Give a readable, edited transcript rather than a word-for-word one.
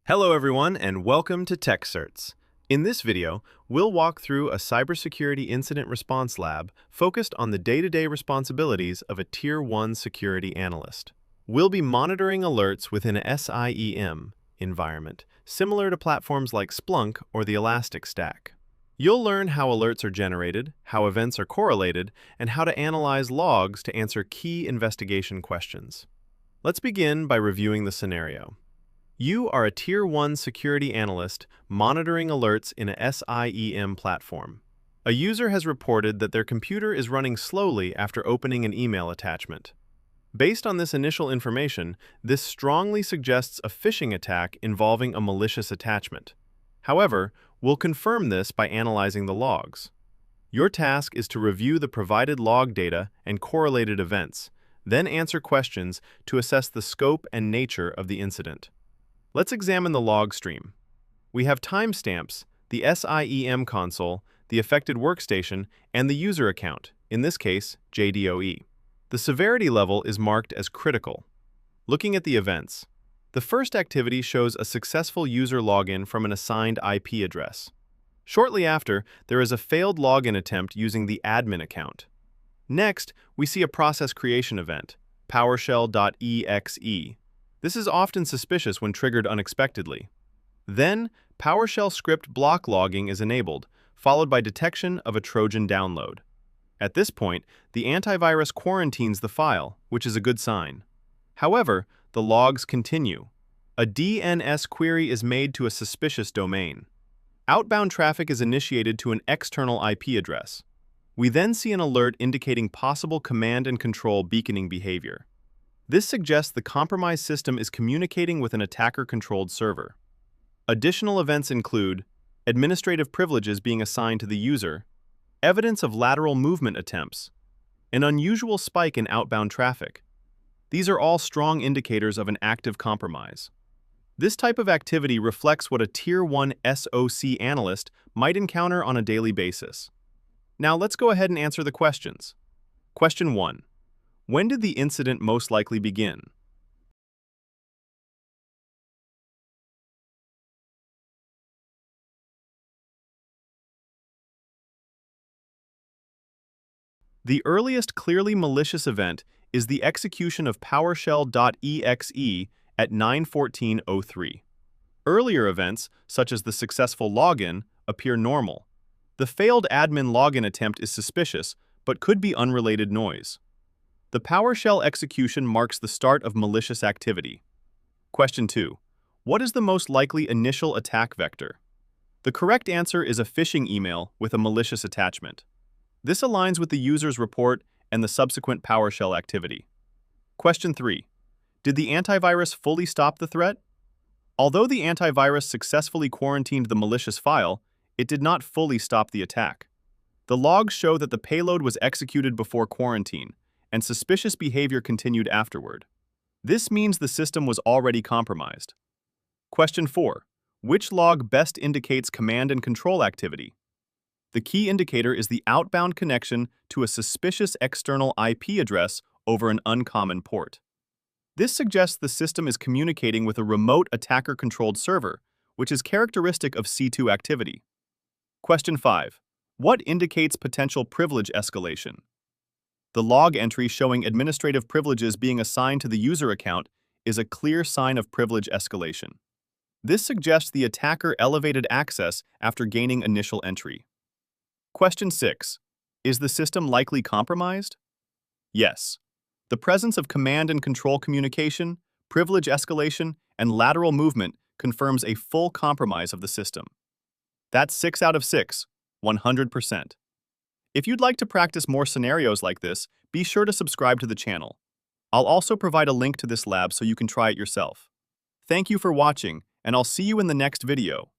Hello everyone and welcome to TechCerts. In this video, we'll walk through a cybersecurity incident response lab focused on the day-to-day responsibilities of a Tier 1 security analyst. We'll be monitoring alerts within a SIEM environment, similar to platforms like Splunk or the Elastic Stack. You'll learn how alerts are generated, how events are correlated, and how to analyze logs to answer key investigation questions. Let's begin by reviewing the scenario. You are a Tier 1 security analyst monitoring alerts in a SIEM platform. A user has reported that their computer is running slowly after opening an email attachment. Based on this initial information, this strongly suggests a phishing attack involving a malicious attachment. However, we'll confirm this by analyzing the logs. Your task is to review the provided log data and correlated events, then answer questions to assess the scope and nature of the incident. Let's examine the log stream. We have timestamps, the SIEM console, the affected workstation, and the user account, in this case, JDOE. The severity level is marked as critical. Looking at the events, the first activity shows a successful user login from an assigned IP address. Shortly after, there is a failed login attempt using the admin account. Next, we see a process creation event, PowerShell.exe. This is often suspicious when triggered unexpectedly. Then, PowerShell script block logging is enabled, followed by detection of a Trojan download. At this point, the antivirus quarantines the file, which is a good sign. However, the logs continue. A DNS query is made to a suspicious domain. Outbound traffic is initiated to an external IP address. We then see an alert indicating possible command and control beaconing behavior. This suggests the compromised system is communicating with an attacker-controlled server. Additional events include administrative privileges being assigned to the user, evidence of lateral movement attempts, an unusual spike in outbound traffic. These are all strong indicators of an active compromise. This type of activity reflects what a Tier 1 SOC analyst might encounter on a daily basis. Now let's go ahead and answer the questions. Question 1. When did the incident most likely begin? The earliest clearly malicious event is the execution of PowerShell.exe at 9:14:03. Earlier events, such as the successful login, appear normal. The failed admin login attempt is suspicious, but could be unrelated noise. The PowerShell execution marks the start of malicious activity. Question 2. What is the most likely initial attack vector? The correct answer is a phishing email with a malicious attachment. This aligns with the user's report and the subsequent PowerShell activity. Question 3. Did the antivirus fully stop the threat? Although the antivirus successfully quarantined the malicious file, it did not fully stop the attack. The logs show that the payload was executed before quarantine, and suspicious behavior continued afterward. This means the system was already compromised. Question 4. Which log best indicates command and control activity? The key indicator is the outbound connection to a suspicious external IP address over an uncommon port. This suggests the system is communicating with a remote attacker-controlled server, which is characteristic of C2 activity. Question 5. What indicates potential privilege escalation? The log entry showing administrative privileges being assigned to the user account is a clear sign of privilege escalation. This suggests the attacker elevated access after gaining initial entry. Question 6. Is the system likely compromised? Yes. The presence of command and control communication, privilege escalation, and lateral movement confirms a full compromise of the system. That's 6 out of 6, 100%. If you'd like to practice more scenarios like this, be sure to subscribe to the channel. I'll also provide a link to this lab so you can try it yourself. Thank you for watching, and I'll see you in the next video.